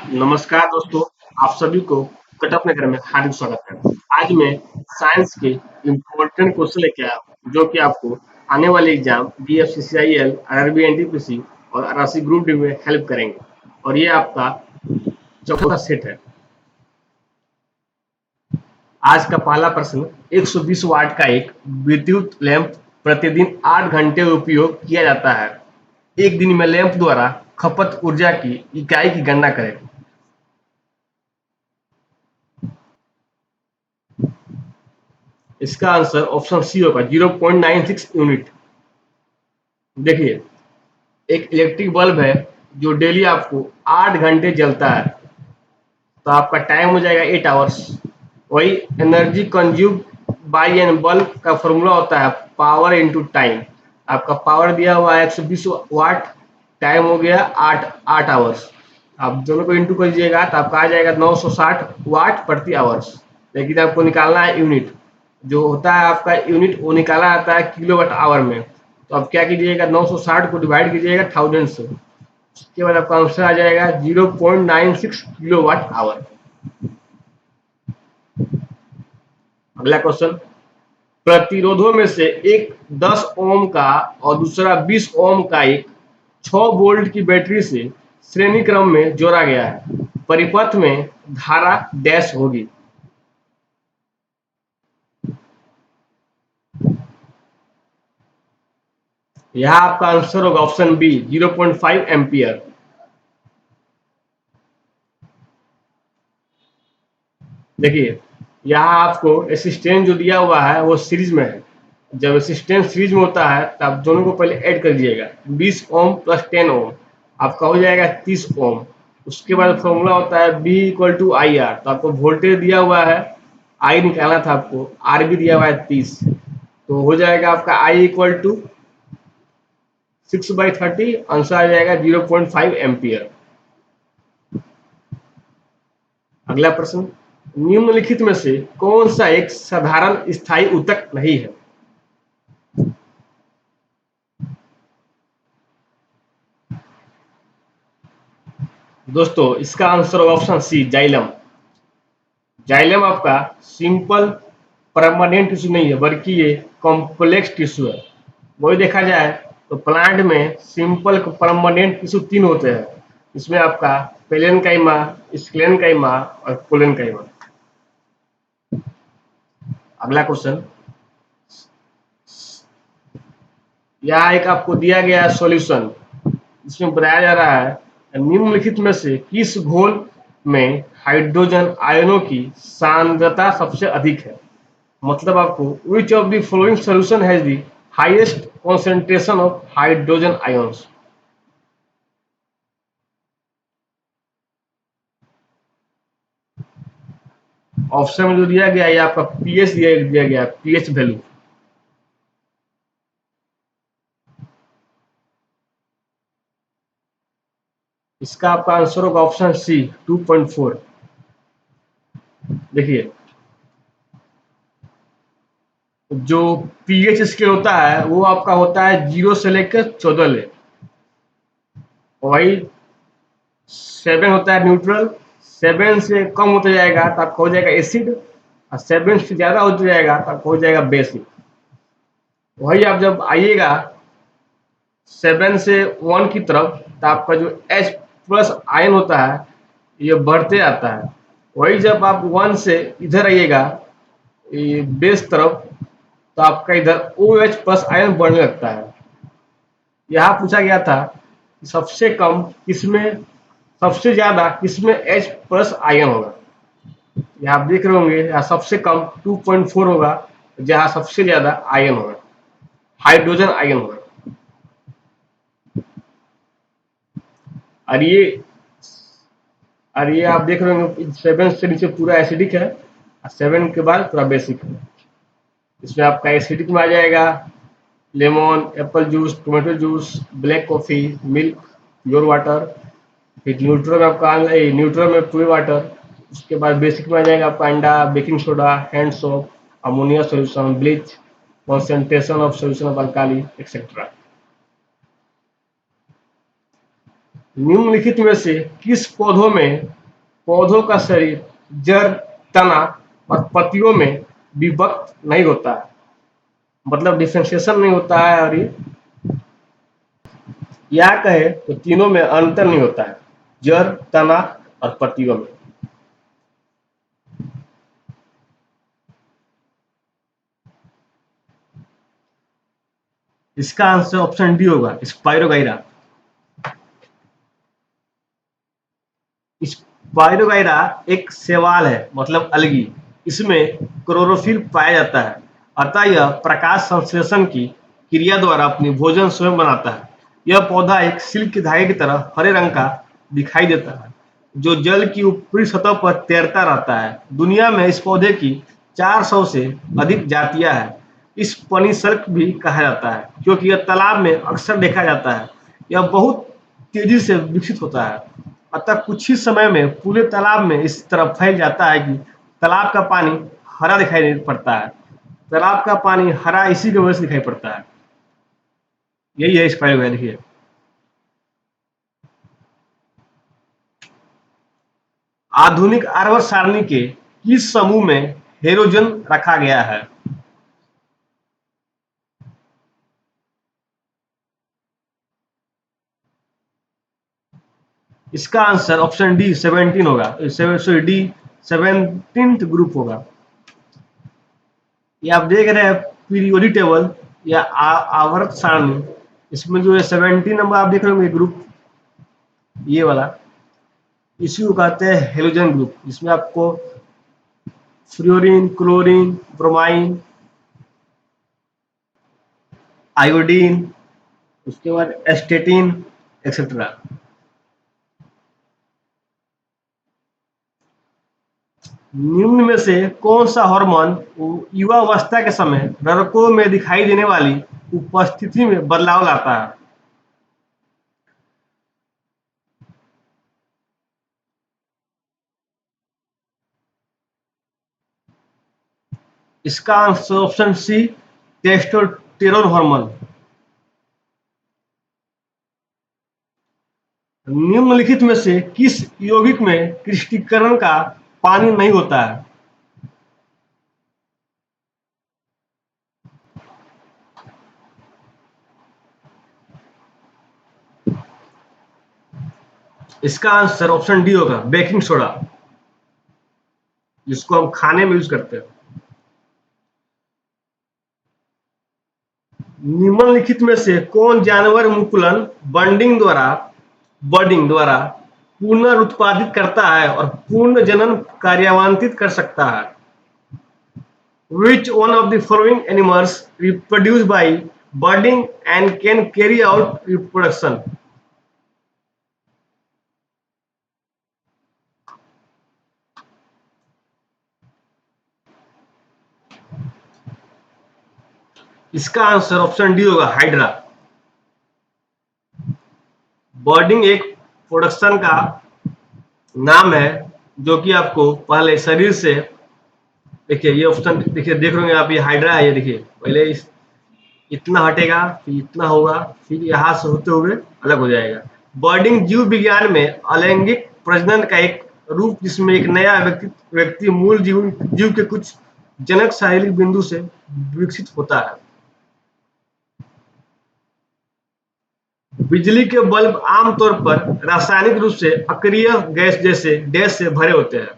नमस्कार दोस्तों, आप सभी को कटअप नगर में हार्दिक स्वागत है। आज मैं साइंस के इम्पोर्टेंट क्वेश्चन लेके आया हूँ, जो कि आपको आने वाले एग्जाम बीएफसीसीआईएल, आरआरबी एनटीपीसी और आरआरसी ग्रुप डी में हेल्प करेंगे। और ये आपका चौथा सेट है। आज का पहला प्रश्न, 120 वाट का एक विद्युत लैंप प्रतिदिन 8 घंटे उपयोग किया जाता है। एक दिन में लैंप द्वारा खपत ऊर्जा की इकाई की गणना करें। इसका आंसर ऑप्शन सी होगा, 0.96 यूनिट। देखिए, एक इलेक्ट्रिक बल्ब है जो डेली आपको 8 घंटे जलता है, तो आपका टाइम हो जाएगा 8 आवर्स। वही energy consume by an bulb का फॉर्मूला होता है पावर इनटू टाइम। आपका पावर दिया हुआ है 120 वाट, टाइम हो गया 8 आवर्स। आप दोनों को इंटू कर दीजिएगा तो आपका आ जाएगा 960 वाट प्रति आवर्स। लेकिन आपको निकालना है यूनिट, जो होता है आपका यूनिट वो निकाला जाता है किलोवाट आवर में। तो आप क्या कीजिएगा, 960 को डिवाइड कीजिएगा 1000 से, उसके बाद आपका आंसर आ जाएगा 0.96 किलोवाट आवर। अगला क्वेश्चन, प्रतिरोधों में से एक 10 ओम का और दूसरा 20 ओम का एक 6 वोल्ट की बैटरी से श्रेणी क्रम में जोड़ा गया है। परिपथ में धारा डैश होगी। यहाँ आपका आंसर होगा ऑप्शन बी, 0.5 एम्पियर। देखिए, यहाँ आपको असिस्टेंस जो दिया हुआ है वो सीरीज में है। जब असिस्टेंस सीरीज में होता है तो आप दोनों को पहले ऐड कर दीजिएगा। 20 ओम प्लस 10 ओम आपका हो जाएगा 30 ओम। उसके बाद फॉर्मूला होता है V equal to I R. तो आपको वोल्टेज दिया हुआ है, आई निकालना था आपको, आर भी दिया हुआ है 30। तो हो जाएगा आपका आई इक्वल टू 6/30। आंसर आ जाएगा 0.5 एम्पियर। अगला प्रश्न, निम्नलिखित में से कौन सा एक साधारण स्थायी ऊतक नहीं है। दोस्तों, इसका आंसर होगा ऑप्शन सी, जाइलम। जाइलम आपका सिंपल परमानेंट टिश्यू नहीं है, बल्कि ये कॉम्प्लेक्स टिश्यू है। वही देखा जाए तो प्लांट में सिंपल परमानेंट टिश्यू 3 होते हैं। इसमें आपका पेलेनकाइमा, स्क्लेनकाइमा और कोलेनकाइमा। अगला क्वेश्चन, यहाँ एक आपको दिया गया है सॉल्यूशन, इसमें बताया जा रहा है निम्नलिखित में से किस घोल में हाइड्रोजन आयनों की सांद्रता सबसे अधिक है। मतलब आपको which of the following solution has the highest concentration of hydrogen ions. Option में जो दिया गया है आपका पीएच दिया गया, पीएच वैल्यू। इसका आपका आंसर होगा ऑप्शन सी, 2.4। देखिए, जो पीएच स्केल होता है वो आपका होता है 0 से लेकर 14 ले। वही 7 होता है न्यूट्रल। 7 से कम होता जाएगा तो आपका हो जाएगा एसिड, और 7 से ज्यादा होता जाएगा तो आपका हो जाएगा बेसिक। वही आप जब आइएगा 7 से 1 की तरफ तो आपका जो H प्लस आयन होता है ये बढ़ते आता है। वही जब आप 1 से इधर आइएगा ये बेस तरफ, तो आपका इधर OH प्लस आयन बढ़ने लगता है। यहाँ पूछा गया था कि सबसे कम किसमें, सबसे ज्यादा किसमें H प्लस आयन होगा। यहाँ आप देख रहे होंगे, यहाँ सबसे कम 2.4 होगा, जहाँ सबसे ज्यादा आयन होगा, हाइड्रोजन आयन होगा। और ये आप देख रहे होंगे 7 से नीचे पूरा एसिडिक है, और 7 के बाद पूरा बेसिक है। इसमें आपका एसिडिक में आ जाएगा lemon, Apple juice, tomato juice, black coffee, milk, pure water. फिर न्यूट्रल में आपका न्यूट्रल में प्योर वाटर। उसके बाद बेसिक में आ जाएगा आपका अंडा, baking soda, hand soap, ammonia solution, bleach, concentration of solution of alkali etcetera. निम्नलिखित में से किस पौधों का शरीर जड़, तना और पत्तियों में विभक्त नहीं होता है, मतलब डिफरेंशिएशन नहीं होता है, और ये या कहे तो तीनों में अंतर नहीं होता है, जड़, तना और पत्तियों में। इसका आंसर ऑप्शन डी होगा, स्पाइरोगाइरा। स्पाइरोगाइरा एक शैवाल है, मतलब अलगी। इसमें क्लोरोफिल पाया जाता है, अतः यह प्रकाश संश्लेषण की क्रिया द्वारा अपनी भोजन स्वयं बनाता है। यह पौधा एक सिल्क की धागे की तरह हरे रंग का दिखाई देता है, जो जल की ऊपरी सतह पर तैरता रहता है। दुनिया में इस पौधे की 400 से अधिक जातियां हैं। इस पनिसल्क भी कहा जाता है, क्योंकि यह तालाब में अक्सर देखा जाता है। यह बहुत तेजी से विकसित होता है, अतः कुछ ही समय में पूरे तालाब में इस तरह फैल जाता है कि तालाब का पानी हरा दिखाई पड़ता है। तालाब का पानी हरा इसी की वजह से दिखाई पड़ता है। यही है स्पाइरोगाइरा। देखिए, आधुनिक आवर्त सारणी के किस समूह में हेलोजन रखा गया है? इसका आंसर ऑप्शन डी 17 होगा, सॉरी डी 17th ग्रुप होगा। ये आप देख रहे हैं पीरियोडिक टेबल या आवर्त सारणी। इसमें जो है 17 नंबर आप देख रहे होंगे ग्रुप, ये वाला, इसी को कहते हैं हेलोजन ग्रुप। इसमें आपको फ्लोरीन, क्लोरीन, ब्रोमाइन, आयोडीन, उसके बाद एस्टेटिन, एक्सेट्रा। निम्न में से कौन सा हार्मोन युवावस्था के समय लड़कों में दिखाई देने वाली उपस्थिति में बदलाव लाता है? इसका answer option C, testosterone hormone. निम्नलिखित में से किस यौगिक में क्रिस्टलीकरण का पानी नहीं होता है? इसका आंसर ऑप्शन डी होगा, बेकिंग सोडा, जिसको हम खाने में यूज करते हैं। निम्नलिखित में से कौन जानवर मुकुलन बर्डिंग द्वारा पुनरुत्पादित करता है और पूर्ण जनन कार्यान्वित कर सकता है? Which one of the following animals reproduce by budding and can carry out reproduction? इसका आंसर ऑप्शन डी होगा, हाइड्रा। बर्डिंग एक प्रोडक्शन का नाम है, जो कि आपको पहले शरीर से, देखिए ये ऑप्शन, देखिए देख रहे हैं आप, ये हाइड्रा है। ये देखिए, पहले इतना हटेगा, फिर इतना होगा, फिर यहाँ से होते हुए अलग हो जाएगा। बर्डिंग जीव विज्ञान में अलैंगिक प्रजनन का एक रूप, जिसमें एक नया व्यक्ति मूल जीव के कुछ जनक शारीरिक बिंदु से विकसित होता है। बिजली के बल्ब आमतौर पर रासायनिक रूप से अक्रिय गैस जैसे डैश से भरे होते हैं।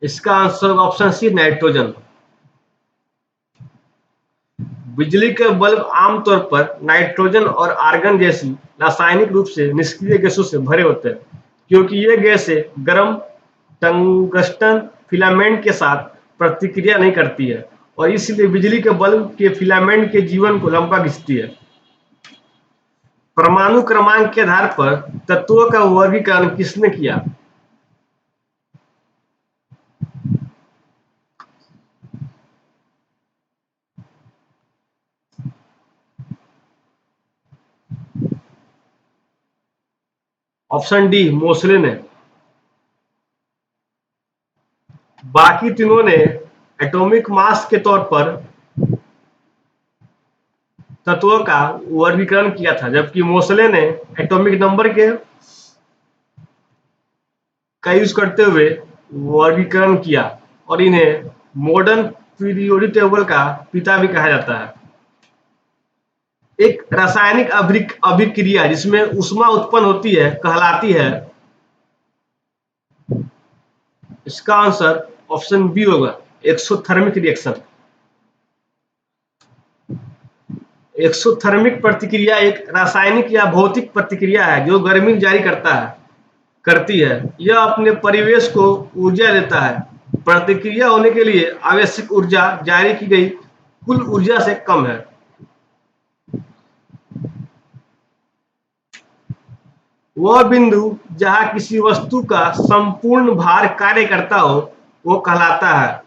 इसका आंसर ऑप्शन सी, नाइट्रोजन। बिजली के बल्ब आमतौर पर नाइट्रोजन और आर्गन जैसी रासायनिक रूप से निष्क्रिय गैसों से भरे होते हैं, क्योंकि ये गैसें गर्म टंगस्टन फिलामेंट के साथ प्रतिक्रिया नहीं करती है, और इसलिए बिजली के बल्ब के फिलामेंट के जीवन को लंबा खींचती है। परमाणु क्रमांक के आधार पर तत्वों का वर्गीकरण किसने किया? ऑप्शन डी, मोसले ने। बाकी तीनों ने एटॉमिक मास के तौर पर तत्वों का वर्गीकरण किया था, जबकि मोसले ने एटॉमिक नंबर के का यूज करते हुए वर्गीकरण किया और इन्हें मॉडर्न पीरियोडिक टेबल का पिता भी कहा जाता है। एक रासायनिक अभिक्रिया जिसमें ऊष्मा उत्पन्न होती है कहलाती है। इसका आंसर ऑप्शन बी होगा, एक्सोथर्मिक रिएक्शन। एक्सोथर्मिक प्रतिक्रिया एक रासायनिक या भौतिक प्रतिक्रिया है जो गर्मी जारी करती है। यह अपने परिवेश को ऊर्जा देता है। प्रतिक्रिया होने के लिए आवश्यक ऊर्जा जारी की गई कुल ऊर्जा से कम है। वह बिंदु जहां किसी वस्तु का संपूर्ण भार कार्य करता हो वो कहलाता है।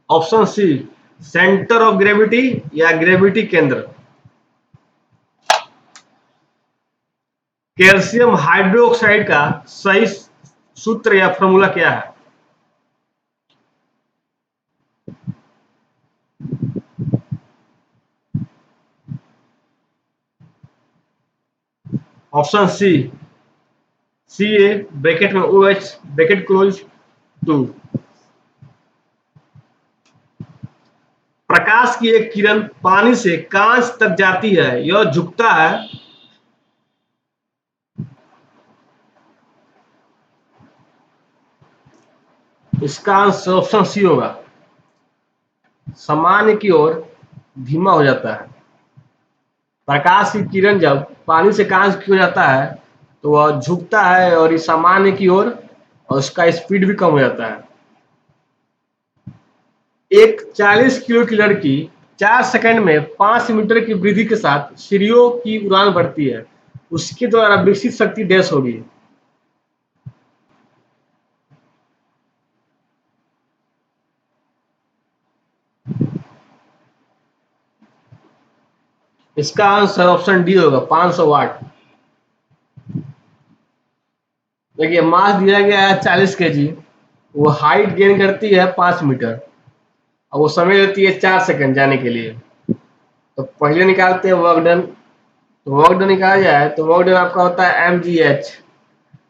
Option C, centre of gravity या ग्रेविटी केंद्र। कैल्शियम हाइड्रोक्साइड का सही सूत्र या फॉर्मूला क्या है? ऑप्शन सी, Ca ब्रैकेट में OH ब्रैकेट क्लोज 2। प्रकाश की एक किरण पानी से कांच तक जाती है, यह झुकता है। इसका आंसर ऑप्शन सी होगा, सामान्य की ओर धीमा हो जाता है। प्रकाश की किरण जब पानी से कांच की ओर जाता है तो वह झुकता है और इस सामान्य की ओर, और उसका स्पीड भी कम हो जाता है। एक 40 किलो की लड़की 4 सेकंड में 5 मीटर की वृद्धि के साथ सीढ़ियों की उड़ान भरती है, उसके द्वारा विकसित शक्ति डैश होगी। इसका आंसर ऑप्शन डी होगा, 500 वाट। देखिए मास दिया गया है 40 केजी, वो हाइट गेन करती है 5 मीटर और वो समय लेती है 4 सेकंड जाने के लिए। तो पहले निकालते हैं वर्क डन। तो वर्क डन निकाला जाए तो वर्क डन आपका होता है mgh।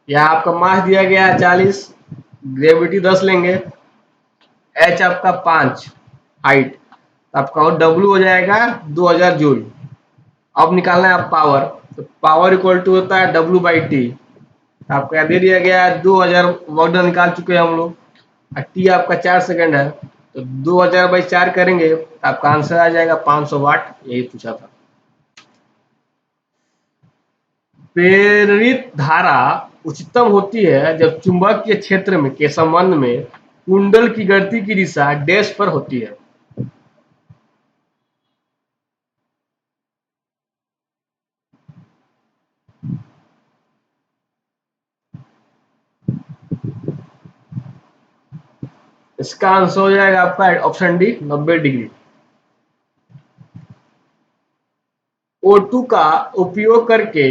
यहाँ आपका मास दिया गया है 40, ग्रेविटी 10 लेंगे, h आपका 5 हाइट, आपका W हो जाएगा 2000 जूल। अब निकालना है आप पावर, तो पावर इक्वल टू होता है W/T। आपको यहाँ दे दिया गया है 2000 वर्क डन निकाल चुके हैं हम लोग, और टी आपका 4 सेकंड है, तो 2000/4 करेंगे तो आपका आंसर आ जाएगा 500 वाट। यही पूछा था। प्रेरित धारा उच्चतम होती है जब चुंबकीय क्षेत्र में के संबंध में कुंडल की गति की दिशा डैश पर होती है। इसका आंसर हो जाएगा आपका ऑप्शन डी, 90 डिग्री। O2 का उपयोग करके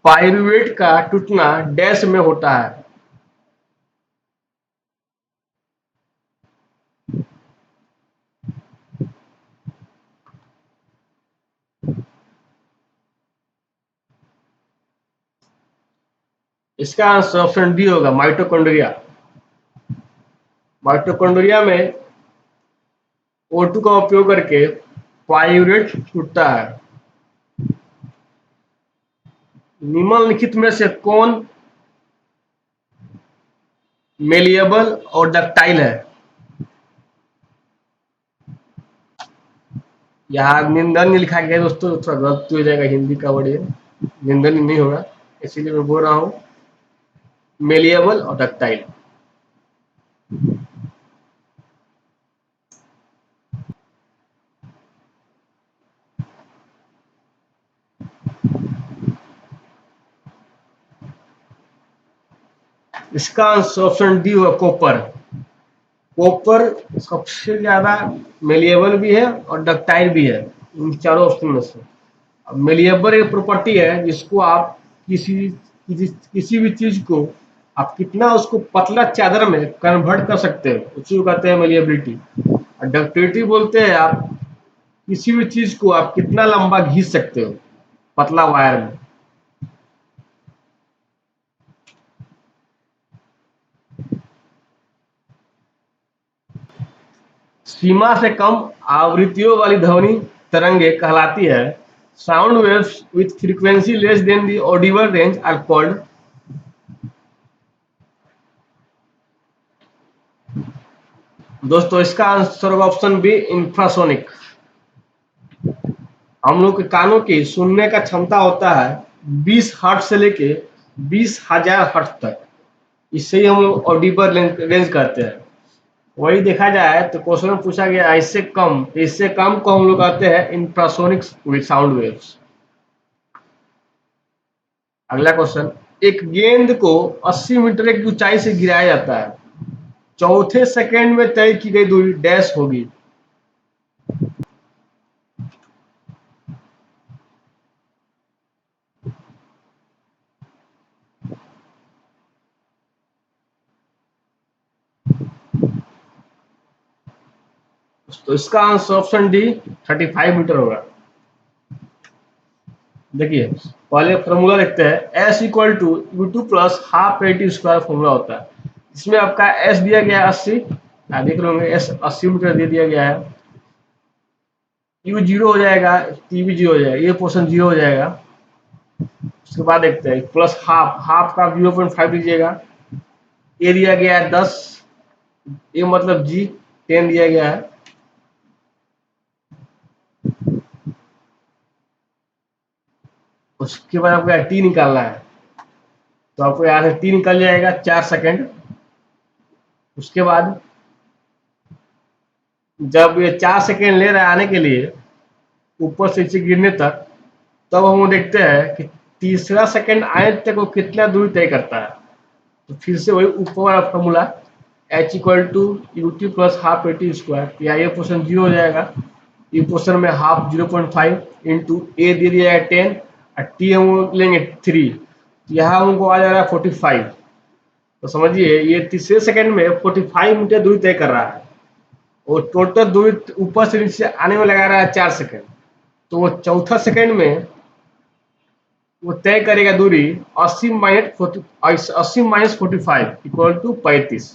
पाइरूवेट का टूटना डैश में होता है। इसका आंसर ऑप्शन डी होगा, माइटोकॉन्ड्रिया। माइटोकॉन्ड्रिया में O2 का उपयोग करके पाइरूवेट टूटता है। निम्नलिखित में से कौन मेलिएबल और डक्टाइल है? यहाँ निंदन लिखा गया है दोस्तों, थोड़ा गलत हो जाएगा, हिंदी का वर्ड है, निंदन नहीं होगा, इसीलिए मैं बोल रहा हूँ मेलिएबल और डक्टाइल। इसका आंसर ऑप्शन डी होगा, कॉपर। कॉपर सबसे ज्यादा मेलिएबल भी है और डक्टाइल भी है इन चारों ऑप्शन में से। मेलिएबल एक प्रॉपर्टी है जिसको आप किसी भी चीज को आप कितना उसको पतला चादर में कन्वर्ट कर सकते हो, उसी को कहते हैं मेलिएबिलिटी। और डक्टिलिटी बोलते हैं आप किसी भी चीज को आप कितना लंबा घींच सकते हो पतला वायर में। सीमा से कम आवृत्तियों वाली ध्वनि तरंगे कहलाती है। Sound waves with frequency less than the audible range are called. दोस्तों इसका आंसर होगा ऑप्शन बी, इंफ्रासोनिक। हम लोग के कानों की सुनने का क्षमता होता है 20 हर्ट्ज से लेके 20,000 हर्ट्ज तक। इससे ही हम लोग ऑडिबल रेंज कहते हैं। वही देखा जाए तो क्वेश्चन में पूछा गया इससे कम को हम लोग कहते हैं इंफ्रासोनिक साउंड वेव्स। अगला क्वेश्चन, एक गेंद को 80 मीटर की ऊंचाई से गिराया जाता है, चौथे सेकंड में तय की गई दूरी डैश होगी। तो इसका आंसर ऑप्शन डी 35 मीटर होगा। देखिए पहले फॉर्मूला लिखते हैं, S equal to U two plus half A T square formula होता है। इसमें आपका एस दिया गया है 80, देख रहे होंगे एस 80 मीटर दे दिया गया है। यू जीरो हो जाएगा, टी भी जीरो हो जाएगा, ये पोर्शन जीरो हो जाएगा। उसके बाद देखते हैं प्लस हाफ, हाफ का 0.5 दीजिएगा। ए दिया गया है 10, ए मतलब जी 10 दिया गया है। उसके बाद आपको टी निकालना है, तो आपको यहाँ से टी निकल जाएगा 4 सेकंड। उसके बाद जब ये 4 सेकंड ले रहा है आने के लिए ऊपर से नीचे गिरने तक, तब हम देखते हैं कि तीसरा सेकंड आने तक वो कितना दूरी तय करता है। तो फिर से वही ऊपर वाला formula, H equal to U T plus half A T square, या ये पोर्शन जीरो हो जाएगा। ये पोर्शन में हाफ 0.5 इंटू ए दे दिया है 10 और टी हम लेंगे 3, यहाँ हमको आ जा रहा है 45। तो समझिए ये तीसरे सेकंड में 45 मीटर दूरी तय कर रहा है और टोटल दूरी ऊपर से नीचे आने में लगा रहा है 4 सेकंड। तो वो चौथा सेकंड में वो तय करेगा दूरी 80 माइनस 45 इक्वल टू 35,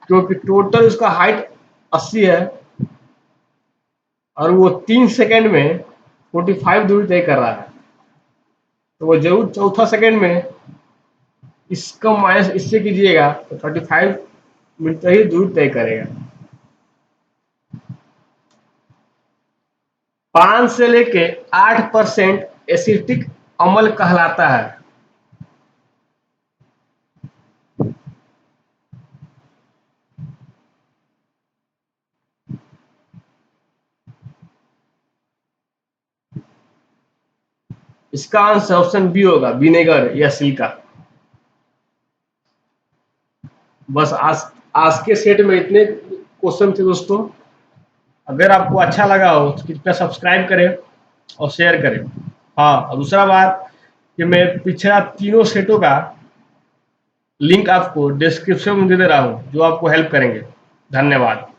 क्योंकि टोटल उसका हाइट 80 है और वो 3 सेकंड में 45 दूरी तय कर रहा है। तो वो जरूर चौथा सेकंड में इसका माइनस इससे कीजिएगा तो 35 मीटर ही दूरी तय करेगा। 5 से लेके 8% एसिटिक अम्ल कहलाता है। इसका आंसर ऑप्शन बी होगा, विनेगर या सिल्का। बस आज के सेट में इतने क्वेश्चन थे दोस्तों। अगर आपको अच्छा लगा हो तो कृपया सब्सक्राइब करें और शेयर करें। हाँ, और दूसरा बात कि मैं पिछला तीनों सेटों का लिंक आपको डिस्क्रिप्शन में दे दे रहा हूँ जो आपको हेल्प करेंगे। धन्यवाद।